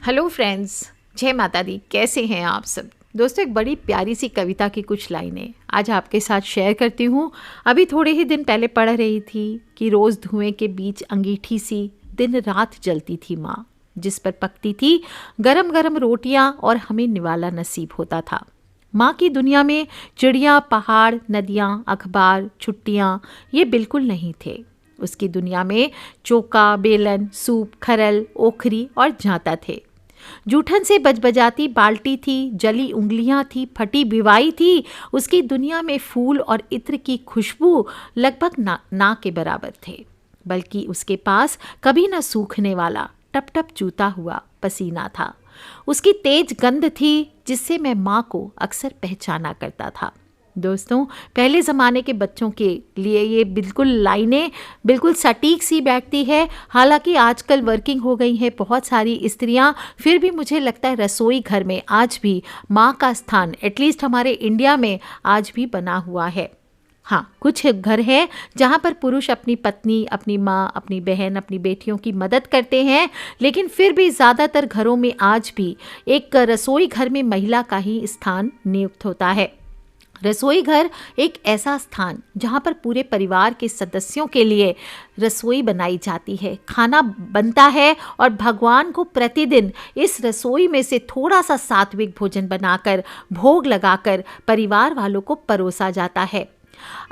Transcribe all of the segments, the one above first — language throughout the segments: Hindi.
हेलो फ्रेंड्स, जय माता दी। कैसे हैं आप सब दोस्तों? एक बड़ी प्यारी सी कविता की कुछ लाइनें आज आपके साथ शेयर करती हूँ। अभी थोड़े ही दिन पहले पढ़ रही थी कि रोज़ धुएं के बीच अंगीठी सी दिन रात जलती थी माँ, जिस पर पकती थी गरम गरम रोटियाँ और हमें निवाला नसीब होता था। माँ की दुनिया में चिड़िया, पहाड़, नदियाँ, अखबार, छुट्टियाँ ये बिल्कुल नहीं थे। उसकी दुनिया में चोका, बेलन, सूप, खरल, ओखरी और जांता थे। जूठन से बजबजाती बाल्टी थी, जली उंगलियां थी, फटी भिवाई थी। उसकी दुनिया में फूल और इत्र की खुशबू लगभग ना के बराबर थे, बल्कि उसके पास कभी न सूखने वाला टप टप चूता हुआ पसीना था। उसकी तेज गंध थी जिससे मैं माँ को अक्सर पहचाना करता था। दोस्तों, पहले ज़माने के बच्चों के लिए ये बिल्कुल लाइनें बिल्कुल सटीक सी बैठती है। हालांकि आजकल वर्किंग हो गई हैं बहुत सारी स्त्रियां, फिर भी मुझे लगता है रसोई घर में आज भी माँ का स्थान एटलीस्ट हमारे इंडिया में आज भी बना हुआ है। हाँ, कुछ घर हैं जहाँ पर पुरुष अपनी पत्नी, अपनी माँ, अपनी बहन, अपनी बेटियों की मदद करते हैं, लेकिन फिर भी ज़्यादातर घरों में आज भी एक रसोई घर में महिला का ही स्थान नियुक्त होता है। रसोई घर एक ऐसा स्थान जहाँ पर पूरे परिवार के सदस्यों के लिए रसोई बनाई जाती है, खाना बनता है और भगवान को प्रतिदिन इस रसोई में से थोड़ा सा सात्विक भोजन बनाकर, भोग लगाकर परिवार वालों को परोसा जाता है।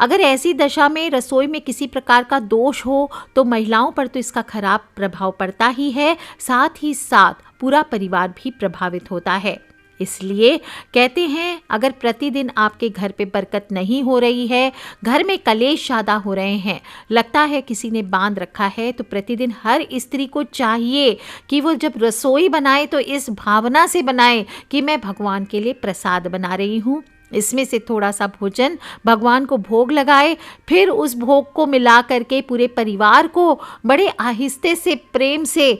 अगर ऐसी दशा में रसोई में किसी प्रकार का दोष हो तो महिलाओं पर तो इसका खराब प्रभाव पड़ता ही है, साथ ही साथ पूरा परिवार भी प्रभावित होता है। इसलिए कहते हैं, अगर प्रतिदिन आपके घर पे बरकत नहीं हो रही है, घर में कलेश ज़्यादा हो रहे हैं, लगता है किसी ने बांध रखा है, तो प्रतिदिन हर स्त्री को चाहिए कि वो जब रसोई बनाए तो इस भावना से बनाए कि मैं भगवान के लिए प्रसाद बना रही हूँ। इसमें से थोड़ा सा भोजन भगवान को भोग लगाए, फिर उस भोग को मिला करके पूरे परिवार को बड़े आहिस्ते से, प्रेम से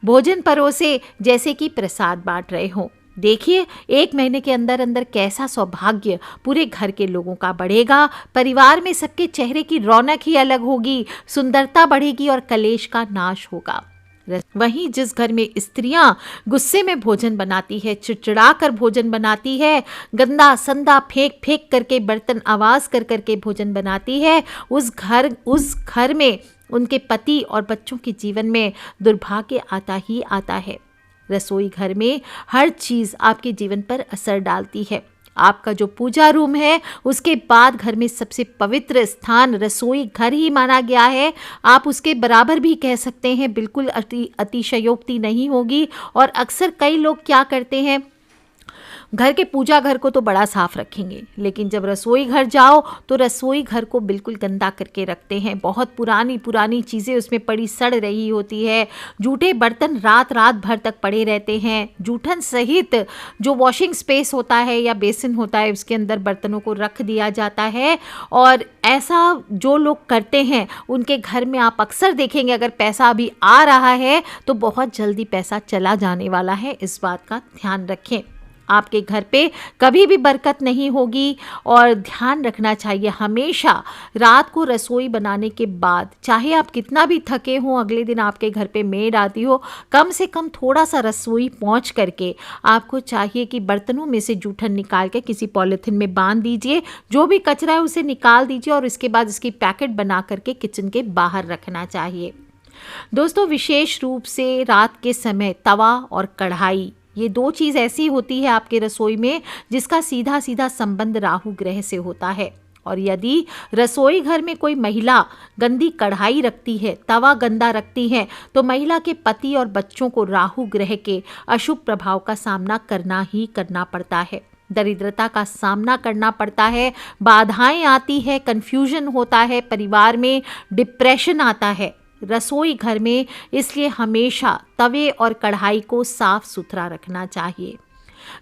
भोजन परोसे, जैसे कि प्रसाद बांट रहे हों। देखिए, 1 महीने के अंदर अंदर कैसा सौभाग्य पूरे घर के लोगों का बढ़ेगा। परिवार में सबके चेहरे की रौनक ही अलग होगी, सुंदरता बढ़ेगी और कलेश का नाश होगा। वहीं जिस घर में स्त्रियां गुस्से में भोजन बनाती है, चिड़चिड़ा कर भोजन बनाती है, गंदा संदा फेंक फेंक करके, बर्तन आवाज कर करके भोजन बनाती है, उस घर में उनके पति और बच्चों के जीवन में दुर्भाग्य आता ही आता है। रसोई घर में हर चीज़ आपके जीवन पर असर डालती है। आपका जो पूजा रूम है, उसके बाद घर में सबसे पवित्र स्थान रसोई घर ही माना गया है। आप उसके बराबर भी कह सकते हैं, बिल्कुल अतिशयोक्ति नहीं होगी। और अक्सर कई लोग क्या करते हैं, घर के पूजा घर को तो बड़ा साफ रखेंगे, लेकिन जब रसोई घर जाओ तो रसोई घर को बिल्कुल गंदा करके रखते हैं। बहुत पुरानी पुरानी चीज़ें उसमें पड़ी सड़ रही होती है, जूठे बर्तन रात रात भर तक पड़े रहते हैं, जूठन सहित जो वॉशिंग स्पेस होता है या बेसिन होता है उसके अंदर बर्तनों को रख दिया जाता है। और ऐसा जो लोग करते हैं उनके घर में आप अक्सर देखेंगे, अगर पैसा अभी आ रहा है तो बहुत जल्दी पैसा चला जाने वाला है। इस बात का ध्यान रखें। आपके घर पे कभी भी बरकत नहीं होगी। और ध्यान रखना चाहिए, हमेशा रात को रसोई बनाने के बाद, चाहे आप कितना भी थके हों, अगले दिन आपके घर पे मेड आती हो, कम से कम थोड़ा सा रसोई पहुंच करके आपको चाहिए कि बर्तनों में से जूठन निकाल के किसी पॉलीथिन में बांध दीजिए, जो भी कचरा है उसे निकाल दीजिए और इसके बाद इसकी पैकेट बना करके किचन के बाहर रखना चाहिए। दोस्तों, विशेष रूप से रात के समय तवा और कढ़ाई, ये 2 चीज़ ऐसी होती है आपके रसोई में जिसका सीधा सीधा संबंध राहु ग्रह से होता है। और यदि रसोई घर में कोई महिला गंदी कढ़ाई रखती है, तवा गंदा रखती है, तो महिला के पति और बच्चों को राहु ग्रह के अशुभ प्रभाव का सामना करना ही करना पड़ता है। दरिद्रता का सामना करना पड़ता है, बाधाएं आती है, कन्फ्यूजन होता है, परिवार में डिप्रेशन आता है रसोई घर में। इसलिए हमेशा तवे और कढ़ाई को साफ सुथरा रखना चाहिए।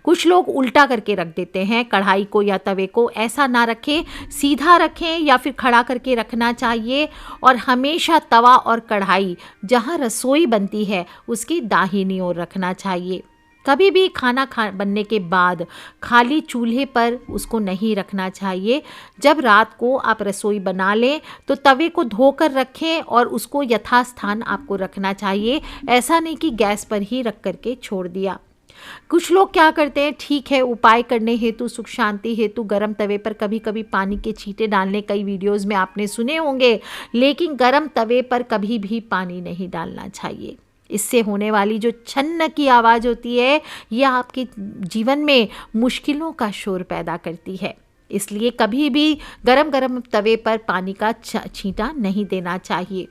कुछ लोग उल्टा करके रख देते हैं कढ़ाई को या तवे को, ऐसा ना रखें, सीधा रखें या फिर खड़ा करके रखना चाहिए। और हमेशा तवा और कढ़ाई जहां रसोई बनती है उसकी दाहिनी ओर रखना चाहिए। कभी भी खाना बनने के बाद खाली चूल्हे पर उसको नहीं रखना चाहिए। जब रात को आप रसोई बना लें तो तवे को धोकर रखें और उसको यथास्थान आपको रखना चाहिए। ऐसा नहीं कि गैस पर ही रख करके छोड़ दिया। कुछ लोग क्या करते हैं, ठीक है, उपाय करने हेतु, सुख शांति हेतु गरम तवे पर कभी कभी पानी के छींटे डालने, कई वीडियोस में आपने सुने होंगे, लेकिन गरम तवे पर कभी भी पानी नहीं डालना चाहिए। इससे होने वाली जो छन्न की आवाज़ होती है, यह आपके जीवन में मुश्किलों का शोर पैदा करती है। इसलिए कभी भी गरम गरम तवे पर पानी का छींटा नहीं देना चाहिए।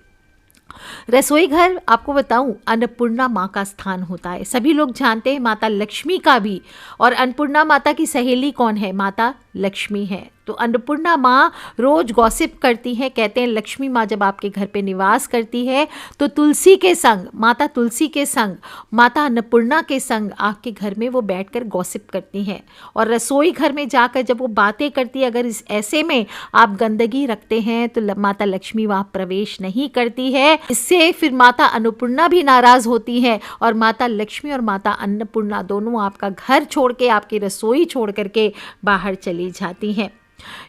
रसोई घर, आपको बताऊं, अन्नपूर्णा माँ का स्थान होता है। सभी लोग जानते हैं माता लक्ष्मी का भी, और अन्नपूर्णा माता की सहेली कौन है? माता लक्ष्मी है। तो अन्नपूर्णा माँ रोज गॉसिप करती हैं। कहते हैं लक्ष्मी माँ जब आपके घर पे निवास करती है तो तुलसी के संग, माता तुलसी के संग, माता अन्नपूर्णा के संग आपके घर में वो बैठकर गॉसिप करती हैं। और रसोई घर में जाकर जब वो बातें करती है, अगर इस ऐसे में आप गंदगी रखते हैं तो माता लक्ष्मी वहाँ प्रवेश नहीं करती है। इससे फिर माता अन्नपूर्णा भी नाराज होती है और माता लक्ष्मी और माता अन्नपूर्णा दोनों आपका घर छोड़ के, आपकी रसोई छोड़ करके बाहर चली जाती हैं।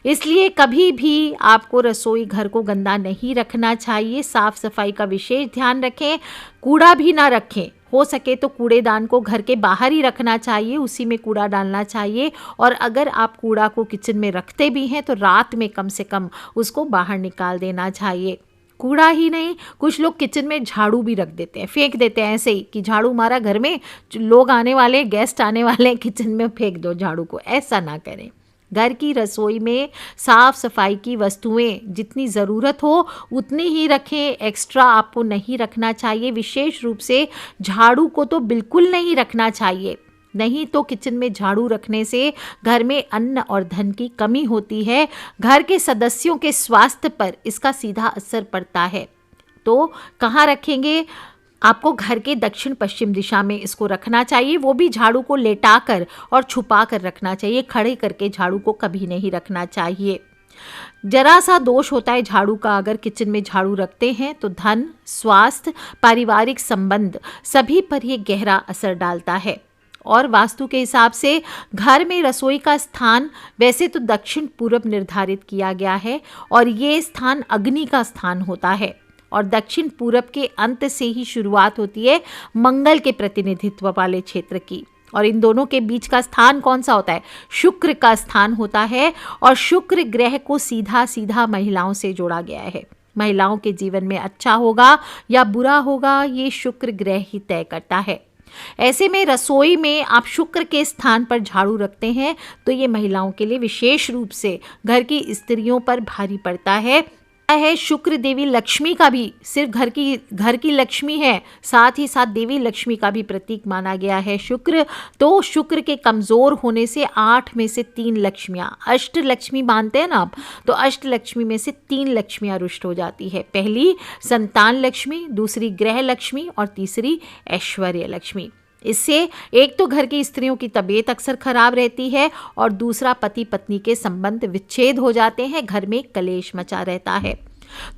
इसलिए कभी भी आपको रसोई घर को गंदा नहीं रखना चाहिए। साफ सफाई का विशेष ध्यान रखें। कूड़ा भी ना रखें, हो सके तो कूड़ेदान को घर के बाहर ही रखना चाहिए, उसी में कूड़ा डालना चाहिए। और अगर आप कूड़ा को किचन में रखते भी हैं तो रात में कम से कम उसको बाहर निकाल देना चाहिए। कूड़ा ही नहीं, कुछ लोग किचन में झाड़ू भी रख देते हैं, फेंक देते हैं ऐसे ही कि झाड़ू हमारा घर में लोग आने वाले, गेस्ट आने वाले, किचन में फेंक दो झाड़ू को। ऐसा ना करें। घर की रसोई में साफ सफाई की वस्तुएं जितनी ज़रूरत हो उतनी ही रखें, एक्स्ट्रा आपको नहीं रखना चाहिए। विशेष रूप से झाड़ू को तो बिल्कुल नहीं रखना चाहिए, नहीं तो किचन में झाड़ू रखने से घर में अन्न और धन की कमी होती है। घर के सदस्यों के स्वास्थ्य पर इसका सीधा असर पड़ता है। तो कहाँ रखेंगे? आपको घर के दक्षिण पश्चिम दिशा में इसको रखना चाहिए, वो भी झाड़ू को लेटा कर और छुपा कर रखना चाहिए। खड़े करके झाड़ू को कभी नहीं रखना चाहिए। जरा सा दोष होता है झाड़ू का, अगर किचन में झाड़ू रखते हैं तो धन, स्वास्थ्य, पारिवारिक संबंध सभी पर यह गहरा असर डालता है। और वास्तु के हिसाब से घर में रसोई का स्थान वैसे तो दक्षिण पूर्व निर्धारित किया गया है और ये स्थान अग्नि का स्थान होता है और दक्षिण पूरब के अंत से ही शुरुआत होती है मंगल के प्रतिनिधित्व वाले क्षेत्र की। और इन दोनों के बीच का स्थान कौन सा होता है? शुक्र का स्थान होता है। और शुक्र ग्रह को सीधा सीधा महिलाओं से जोड़ा गया है। महिलाओं के जीवन में अच्छा होगा या बुरा होगा, ये शुक्र ग्रह ही तय करता है। ऐसे में रसोई में आप शुक्र के स्थान पर झाड़ू रखते हैं तो ये महिलाओं के लिए, विशेष रूप से घर की स्त्रियों पर भारी पड़ता है। शुक्र देवी लक्ष्मी का भी, सिर्फ घर की लक्ष्मी है, साथ ही साथ देवी लक्ष्मी का भी प्रतीक माना गया है शुक्र। तो शुक्र के कमजोर होने से 8 में से 3 लक्ष्मियां, अष्ट लक्ष्मी मानते हैं ना आप, तो अष्ट लक्ष्मी में से 3 लक्ष्मियां रुष्ट हो जाती है। पहली संतान लक्ष्मी, दूसरी ग्रह लक्ष्मी और तीसरी ऐश्वर्य लक्ष्मी। इससे एक तो घर की स्त्रियों की तबीयत अक्सर खराब रहती है और दूसरा पति पत्नी के संबंध विच्छेद हो जाते हैं, घर में कलेश मचा रहता है।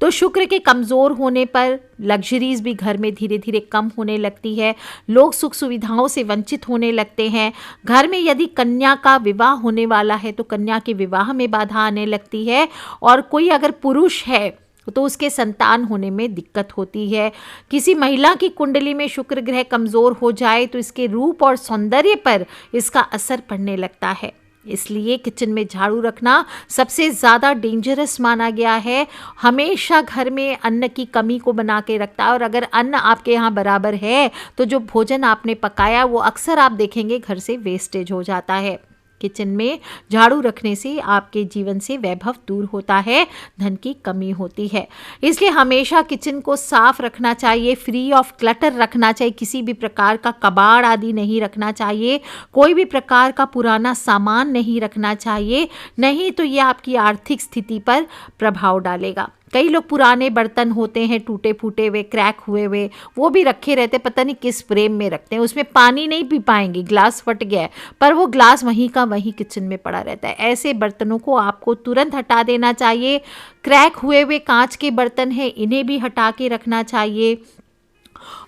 तो शुक्र के कमज़ोर होने पर लग्जरीज भी घर में धीरे धीरे कम होने लगती है, लोग सुख सुविधाओं से वंचित होने लगते हैं। घर में यदि कन्या का विवाह होने वाला है तो कन्या के विवाह में बाधा आने लगती है और कोई अगर पुरुष है तो उसके संतान होने में दिक्कत होती है। किसी महिला की कुंडली में शुक्र ग्रह कमज़ोर हो जाए तो इसके रूप और सौंदर्य पर इसका असर पड़ने लगता है। इसलिए किचन में झाड़ू रखना सबसे ज़्यादा डेंजरस माना गया है। हमेशा घर में अन्न की कमी को बना के रखता है और अगर अन्न आपके यहाँ बराबर है तो जो भोजन आपने पकाया वो अक्सर आप देखेंगे घर से वेस्टेज हो जाता है। किचन में झाड़ू रखने से आपके जीवन से वैभव दूर होता है, धन की कमी होती है। इसलिए हमेशा किचन को साफ रखना चाहिए, फ्री ऑफ क्लटर रखना चाहिए, किसी भी प्रकार का कबाड़ आदि नहीं रखना चाहिए, कोई भी प्रकार का पुराना सामान नहीं रखना चाहिए, नहीं तो ये आपकी आर्थिक स्थिति पर प्रभाव डालेगा। कई लोग पुराने बर्तन होते हैं टूटे फूटे हुए, क्रैक हुए हुए, वो भी रखे रहते, पता नहीं किस फ्रेम में रखते हैं, उसमें पानी नहीं पी पाएंगे, ग्लास फट गया है पर वो ग्लास वहीं का वहीं किचन में पड़ा रहता है। ऐसे बर्तनों को आपको तुरंत हटा देना चाहिए। क्रैक हुए हुए कांच के बर्तन हैं, इन्हें भी हटा के रखना चाहिए।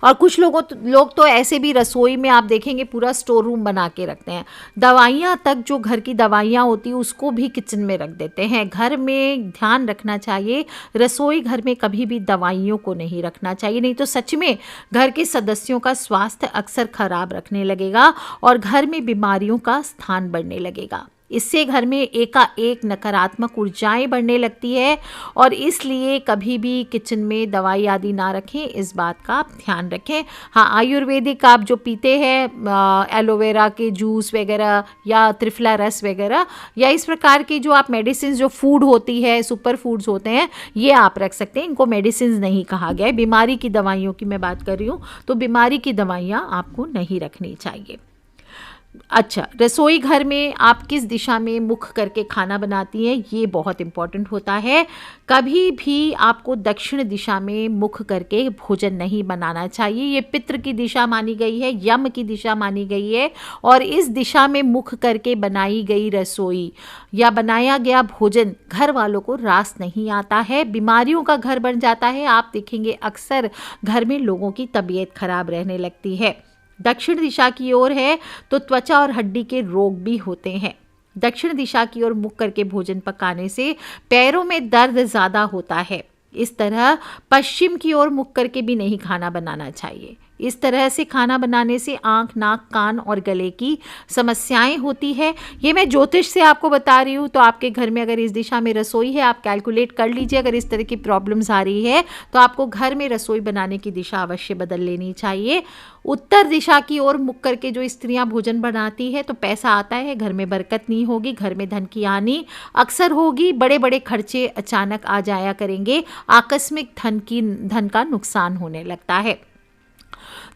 और कुछ लोग तो ऐसे भी रसोई में आप देखेंगे पूरा स्टोर रूम बना के रखते हैं। दवाइयाँ तक, जो घर की दवाइयाँ होती हैं उसको भी किचन में रख देते हैं। घर में ध्यान रखना चाहिए, रसोई घर में कभी भी दवाइयों को नहीं रखना चाहिए, नहीं तो सच में घर के सदस्यों का स्वास्थ्य अक्सर खराब रखने लगेगा और घर में बीमारियों का स्थान बढ़ने लगेगा। इससे घर में एकाएक नकारात्मक ऊर्जाएं बढ़ने लगती है और इसलिए कभी भी किचन में दवाई आदि ना रखें, इस बात का आप ध्यान रखें। हाँ, आयुर्वेदिक आप जो पीते हैं एलोवेरा के जूस वगैरह या त्रिफला रस वगैरह, या इस प्रकार की जो आप मेडिसिन, जो फूड होती है, सुपर फूड्स होते हैं, ये आप रख सकते हैं। इनको मेडिसिन नहीं कहा गया है, बीमारी की दवाइयों की मैं बात कर रही हूँ, तो बीमारी की दवाइयाँ आपको नहीं रखनी चाहिए। अच्छा, रसोई घर में आप किस दिशा में मुख करके खाना बनाती हैं, ये बहुत इम्पॉर्टेंट होता है। कभी भी आपको दक्षिण दिशा में मुख करके भोजन नहीं बनाना चाहिए। ये पितृ की दिशा मानी गई है, यम की दिशा मानी गई है, और इस दिशा में मुख करके बनाई गई रसोई या बनाया गया भोजन घर वालों को रास नहीं आता है, बीमारियों का घर बन जाता है। आप देखेंगे अक्सर घर में लोगों की तबीयत खराब रहने लगती है। दक्षिण दिशा की ओर है तो त्वचा और हड्डी के रोग भी होते हैं। दक्षिण दिशा की ओर मुख करके भोजन पकाने से पैरों में दर्द ज़्यादा होता है। इस तरह पश्चिम की ओर मुख करके भी नहीं खाना बनाना चाहिए। इस तरह से खाना बनाने से आँख, नाक, कान और गले की समस्याएं होती है। ये मैं ज्योतिष से आपको बता रही हूँ, तो आपके घर में अगर इस दिशा में रसोई है, आप कैलकुलेट कर लीजिए। अगर इस तरह की प्रॉब्लम्स आ रही है तो आपको घर में रसोई बनाने की दिशा अवश्य बदल लेनी चाहिए। उत्तर दिशा की ओर मुख करके जो स्त्रियां भोजन बनाती है तो पैसा आता है, घर में बरकत नहीं होगी, घर में धन की हानि अक्सर होगी, बड़े बड़े खर्चे अचानक आ जाया करेंगे, आकस्मिक धन का नुकसान होने लगता है।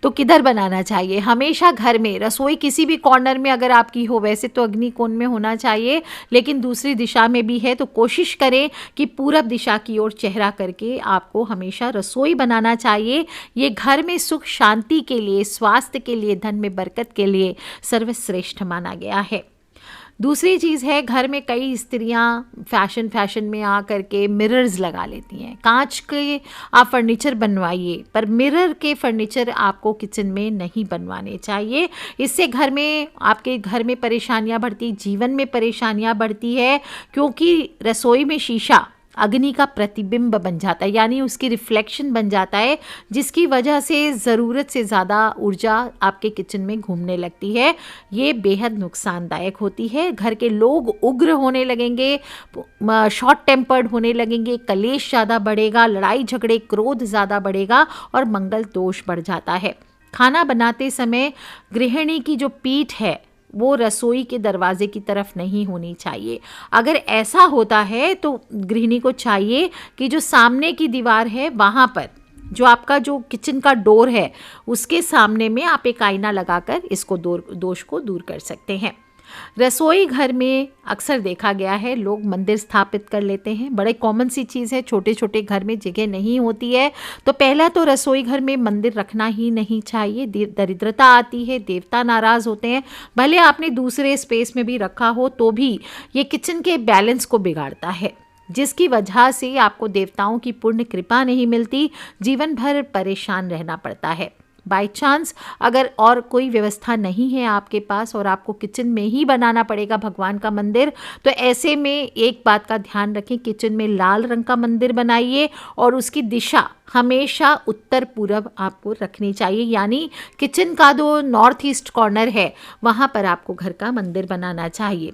तो किधर बनाना चाहिए? हमेशा घर में, रसोई किसी भी कॉर्नर में अगर आपकी हो, वैसे तो अग्नि कोण में होना चाहिए, लेकिन दूसरी दिशा में भी है तो कोशिश करें कि पूरब दिशा की ओर चेहरा करके आपको हमेशा रसोई बनाना चाहिए। ये घर में सुख शांति के लिए, स्वास्थ्य के लिए, धन में बरकत के लिए सर्वश्रेष्ठ माना गया है। दूसरी चीज़ है, घर में कई स्त्रियां फैशन में आ करके मिरर्स लगा लेती हैं। कांच के आप फर्नीचर बनवाइए, पर मिरर के फर्नीचर आपको किचन में नहीं बनवाने चाहिए। इससे घर में, आपके घर में परेशानियां बढ़ती, जीवन में परेशानियां बढ़ती है, क्योंकि रसोई में शीशा अग्नि का प्रतिबिंब बन जाता है, यानी उसकी रिफ्लेक्शन बन जाता है, जिसकी वजह से ज़रूरत से ज़्यादा ऊर्जा आपके किचन में घूमने लगती है। ये बेहद नुकसानदायक होती है। घर के लोग उग्र होने लगेंगे, शॉर्ट टेम्पर्ड होने लगेंगे, कलेश ज़्यादा बढ़ेगा, लड़ाई झगड़े, क्रोध ज़्यादा बढ़ेगा और मंगल दोष बढ़ जाता है। खाना बनाते समय गृहिणी की जो पीठ है वो रसोई के दरवाजे की तरफ नहीं होनी चाहिए। अगर ऐसा होता है तो गृहिणी को चाहिए कि जो सामने की दीवार है वहाँ पर, जो आपका जो किचन का डोर है उसके सामने में आप एक आईना लगाकर इसको दोष को दूर कर सकते हैं। रसोई घर में अक्सर देखा गया है लोग मंदिर स्थापित कर लेते हैं, बड़े कॉमन सी चीज़ है। छोटे छोटे घर में जगह नहीं होती है तो पहला तो रसोई घर में मंदिर रखना ही नहीं चाहिए। दरिद्रता आती है, देवता नाराज़ होते हैं। भले आपने दूसरे स्पेस में भी रखा हो तो भी ये किचन के बैलेंस को बिगाड़ता है, जिसकी वजह से आपको देवताओं की पूर्ण कृपा नहीं मिलती, जीवन भर परेशान रहना पड़ता है। बाय चांस अगर और कोई व्यवस्था नहीं है आपके पास और आपको किचन में ही बनाना पड़ेगा भगवान का मंदिर, तो ऐसे में एक बात का ध्यान रखें, किचन में लाल रंग का मंदिर बनाइए और उसकी दिशा हमेशा उत्तर पूरब आपको रखनी चाहिए, यानी किचन का जो नॉर्थ ईस्ट कॉर्नर है वहाँ पर आपको घर का मंदिर बनाना चाहिए,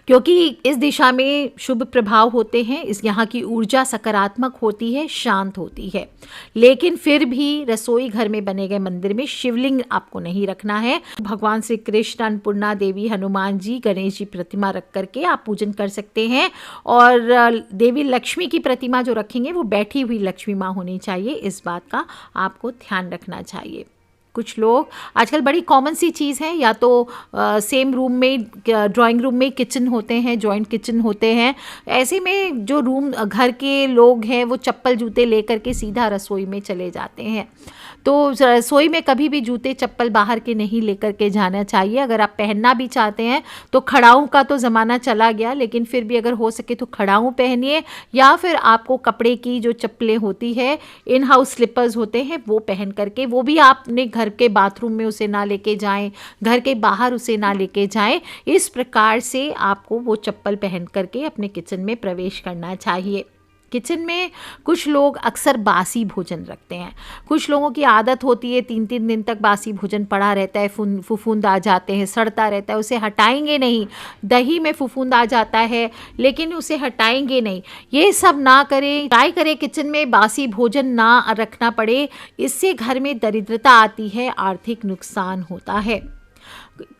क्योंकि इस दिशा में शुभ प्रभाव होते हैं। इस यहाँ की ऊर्जा सकारात्मक होती है, शांत होती है। लेकिन फिर भी रसोई घर में बने गए मंदिर में शिवलिंग आपको नहीं रखना है। भगवान श्री कृष्ण, अन्नपूर्णा देवी, हनुमान जी, गणेश जी प्रतिमा रख करके आप पूजन कर सकते हैं। और देवी लक्ष्मी की प्रतिमा जो रखेंगे वो बैठी हुई लक्ष्मी माँ होनी चाहिए, इस बात का आपको ध्यान रखना चाहिए। कुछ लोग आजकल बड़ी कॉमन सी चीज़ है, या तो सेम रूम में, ड्राइंग रूम में किचन होते हैं, जॉइंट किचन होते हैं। ऐसे में जो रूम घर के लोग हैं वो चप्पल जूते लेकर के सीधा रसोई में चले जाते हैं। तो रसोई में कभी भी जूते चप्पल बाहर के नहीं लेकर के जाना चाहिए। अगर आप पहनना भी चाहते हैं तो खड़ाऊँ का तो ज़माना चला गया, लेकिन फिर भी अगर हो सके तो खड़ाऊँ पहनिए, या फिर आपको कपड़े की जो चप्पलें होती है, इन हाउस स्लीपर्स होते हैं, वो पहन करके, वो भी आप अपने घर के बाथरूम में उसे ना लेके जाएं, घर के बाहर उसे ना लेके जाएं। इस प्रकार से आपको वो चप्पल पहन करके अपने किचन में प्रवेश करना चाहिए। किचन में कुछ लोग अक्सर बासी भोजन रखते हैं। कुछ लोगों की आदत होती है 3-3 दिन तक बासी भोजन पड़ा रहता है, फुफुंद आ जाते हैं, सड़ता रहता है, उसे हटाएंगे नहीं। दही में फुफुंद आ जाता है लेकिन उसे हटाएंगे नहीं। ये सब ना करें, ट्राई करें किचन में बासी भोजन ना रखना पड़े। इससे घर में दरिद्रता आती है, आर्थिक नुकसान होता है।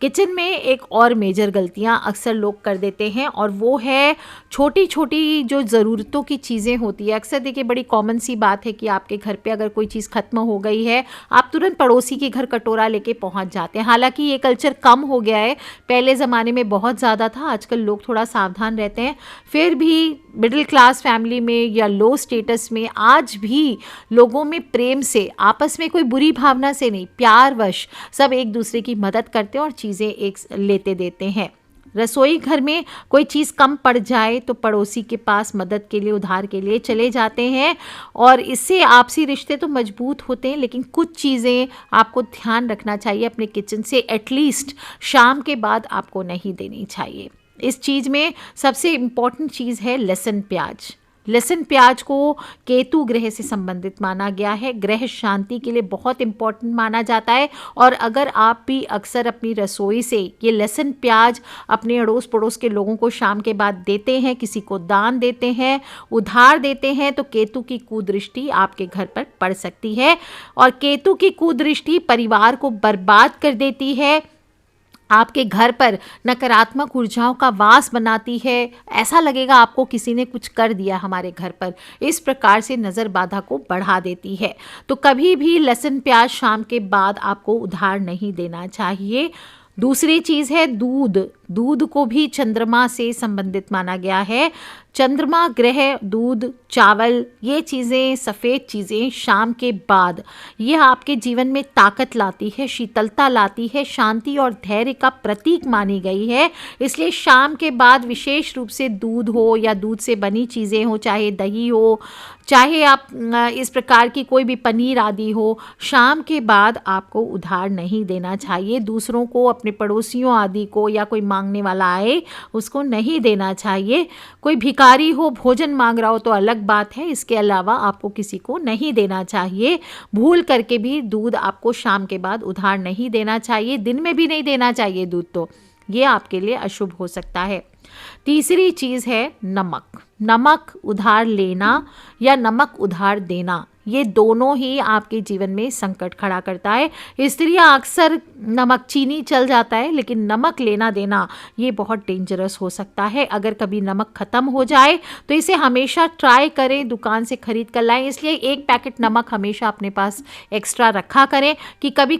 किचन में एक और मेजर गलतियां अक्सर लोग कर देते हैं, और वो है छोटी छोटी जो ज़रूरतों की चीज़ें होती है। अक्सर देखिए, बड़ी कॉमन सी बात है कि आपके घर पे अगर कोई चीज़ ख़त्म हो गई है, आप तुरंत पड़ोसी के घर कटोरा लेके पहुंच जाते हैं। हालांकि ये कल्चर कम हो गया है, पहले ज़माने में बहुत ज़्यादा था, आजकल लोग थोड़ा सावधान रहते हैं। फिर भी मिडिल क्लास फैमिली में या लो स्टेटस में आज भी लोगों में प्रेम से, आपस में कोई बुरी भावना से नहीं, प्यारवश सब एक दूसरे की मदद करते हैं और चीज़ें एक लेते देते हैं। रसोई घर में कोई चीज़ कम पड़ जाए तो पड़ोसी के पास मदद के लिए, उधार के लिए चले जाते हैं, और इससे आपसी रिश्ते तो मजबूत होते हैं। लेकिन कुछ चीज़ें आपको ध्यान रखना चाहिए अपने किचन से, एटलीस्ट शाम के बाद आपको नहीं देनी चाहिए। इस चीज़ में सबसे इम्पॉर्टेंट चीज़ है लहसुन प्याज। लहसुन प्याज को केतु ग्रह से संबंधित माना गया है, ग्रह शांति के लिए बहुत इम्पॉर्टेंट माना जाता है। और अगर आप भी अक्सर अपनी रसोई से ये लहसुन प्याज अपने अड़ोस पड़ोस के लोगों को शाम के बाद देते हैं, किसी को दान देते हैं, उधार देते हैं, तो केतु की कुदृष्टि आपके घर पर पड़ सकती है। और केतु की कुदृष्टि परिवार को बर्बाद कर देती है, आपके घर पर नकारात्मक ऊर्जाओं का वास बनाती है। ऐसा लगेगा आपको किसी ने कुछ कर दिया हमारे घर पर। इस प्रकार से नज़र बाधा को बढ़ा देती है। तो कभी भी लहसुन प्याज शाम के बाद आपको उधार नहीं देना चाहिए। दूसरी चीज़ है दूध। दूध को भी चंद्रमा से संबंधित माना गया है। चंद्रमा ग्रह, दूध, चावल, ये चीज़ें, सफ़ेद चीज़ें शाम के बाद ये आपके जीवन में ताकत लाती है, शीतलता लाती है, शांति और धैर्य का प्रतीक मानी गई है। इसलिए शाम के बाद विशेष रूप से दूध हो या दूध से बनी चीज़ें हो, चाहे दही हो, चाहे आप इस प्रकार की कोई भी पनीर आदि हो, शाम के बाद आपको उधार नहीं देना चाहिए। दूसरों को, अपने पड़ोसियों आदि को, या कोई मांगने वाला आए उसको नहीं देना चाहिए। कोई भिखारी हो, भोजन मांग रहा हो तो अलग बात है, इसके अलावा आपको किसी को नहीं देना चाहिए। भूल करके भी दूध आपको शाम के बाद उधार नहीं देना चाहिए, दिन में भी नहीं देना चाहिए दूध, तो ये आपके लिए अशुभ हो सकता है। तीसरी चीज़ है नमक। नमक उधार लेना या नमक उधार देना, ये दोनों ही आपके जीवन में संकट खड़ा करता है। स्त्रियां अक्सर नमक, चीनी चल जाता है, लेकिन नमक लेना देना ये बहुत डेंजरस हो सकता है। अगर कभी नमक ख़त्म हो जाए तो इसे हमेशा ट्राई करें, दुकान से खरीद कर लाएं। इसलिए एक पैकेट नमक हमेशा अपने पास एक्स्ट्रा रखा करें कि कभी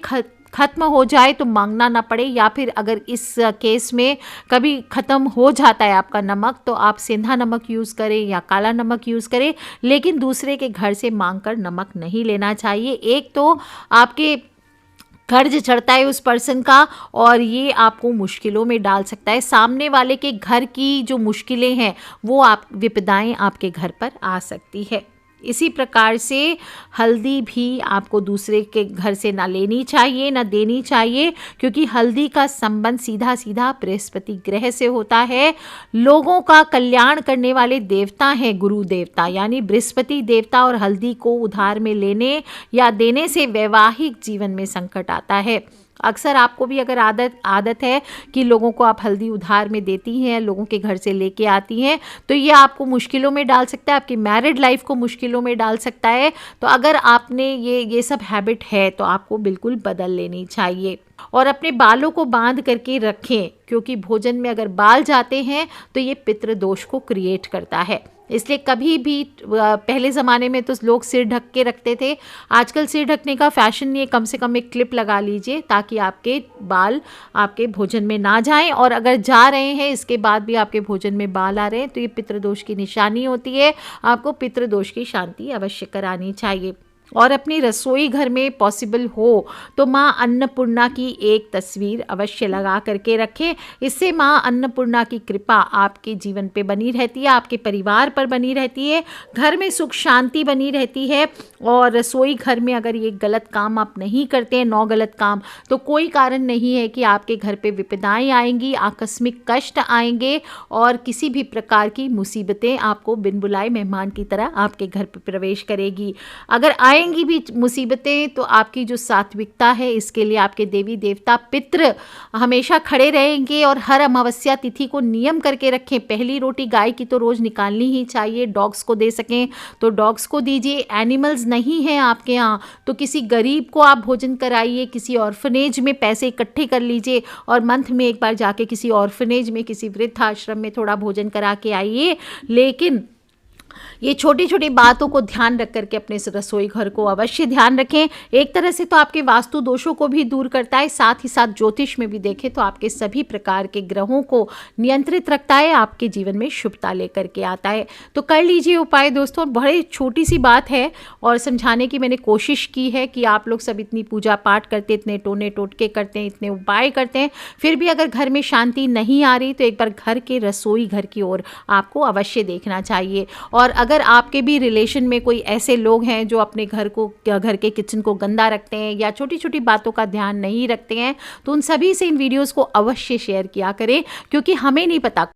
ख़त्म हो जाए तो मांगना ना पड़े। या फिर अगर इस केस में कभी ख़त्म हो जाता है आपका नमक, तो आप सेंधा नमक यूज़ करें या काला नमक यूज़ करें, लेकिन दूसरे के घर से मांग कर नमक नहीं लेना चाहिए। एक तो आपके कर्ज चढ़ता है उस पर्सन का, और ये आपको मुश्किलों में डाल सकता है। सामने वाले के घर की जो मुश्किलें हैं वो विपदाएं आपके घर पर आ सकती है। इसी प्रकार से हल्दी भी आपको दूसरे के घर से ना लेनी चाहिए, ना देनी चाहिए, क्योंकि हल्दी का संबंध सीधा सीधा बृहस्पति ग्रह से होता है। लोगों का कल्याण करने वाले देवता हैं गुरु देवता, यानी बृहस्पति देवता, और हल्दी को उधार में लेने या देने से वैवाहिक जीवन में संकट आता है। अक्सर आपको भी अगर आदत है कि लोगों को आप हल्दी उधार में देती हैं, लोगों के घर से लेके आती हैं, तो ये आपको मुश्किलों में डाल सकता है, आपकी मैरिड लाइफ को मुश्किलों में डाल सकता है। तो अगर आपने ये सब हैबिट है तो आपको बिल्कुल बदल लेनी चाहिए। और अपने बालों को बांध करके रखें, क्योंकि भोजन में अगर बाल जाते हैं तो ये पितृदोष को क्रिएट करता है। इसलिए कभी भी, पहले ज़माने में तो लोग सिर ढक के रखते थे, आजकल सिर ढकने का फैशन नहीं है। कम से कम एक क्लिप लगा लीजिए ताकि आपके बाल आपके भोजन में ना जाएं, और अगर जा रहे हैं इसके बाद भी आपके भोजन में बाल आ रहे हैं तो ये पितृदोष की निशानी होती है। आपको पितृदोष की शांति अवश्य करानी चाहिए। और अपनी रसोई घर में पॉसिबल हो तो माँ अन्नपूर्णा की एक तस्वीर अवश्य लगा करके रखें। इससे माँ अन्नपूर्णा की कृपा आपके जीवन पे बनी रहती है, आपके परिवार पर बनी रहती है, घर में सुख शांति बनी रहती है। और रसोई घर में अगर ये गलत काम आप नहीं करते हैं, 9 गलत काम, तो कोई कारण नहीं है कि आपके घर पे विपदाएं आएंगी, आकस्मिक कष्ट आएंगे और किसी भी प्रकार की मुसीबतें आपको बिन बुलाए मेहमान की तरह आपके घर पे प्रवेश करेगी। अगर आएंगी भी मुसीबतें तो आपकी जो सात्विकता है, इसके लिए आपके देवी देवता पितृ हमेशा खड़े रहेंगे। और हर अमावस्या तिथि को नियम करके रखें, पहली रोटी गाय की तो रोज निकालनी ही चाहिए। डॉग्स को दे सकें तो डॉग्स को दीजिए। एनिमल्स नहीं है आपके यहाँ तो किसी गरीब को आप भोजन कराइए, किसी ऑर्फनेज में पैसे इकट्ठे कर लीजिए और मंथ में एक बार जाके किसी ऑर्फनेज में, किसी वृद्धाश्रम में थोड़ा भोजन करा के आइए। लेकिन ये छोटी छोटी बातों को ध्यान रख करके अपने इस रसोई घर को अवश्य ध्यान रखें। एक तरह से तो आपके वास्तु दोषों को भी दूर करता है, साथ ही साथ ज्योतिष में भी देखें तो आपके सभी प्रकार के ग्रहों को नियंत्रित रखता है, आपके जीवन में शुभता लेकर के आता है। तो कर लीजिए उपाय दोस्तों, बड़े छोटी सी बात है और समझाने की मैंने कोशिश की है कि आप लोग सब इतनी पूजा पाठ करते, इतने टोने टोटके करते हैं, इतने उपाय करते हैं, फिर भी अगर घर में शांति नहीं आ रही तो एक बार घर के रसोई घर की ओर आपको अवश्य देखना चाहिए। और अगर आपके भी रिलेशन में कोई ऐसे लोग हैं जो अपने घर के किचन को गंदा रखते हैं या छोटी छोटी बातों का ध्यान नहीं रखते हैं, तो उन सभी से इन वीडियोस को अवश्य शेयर किया करें, क्योंकि हमें नहीं पता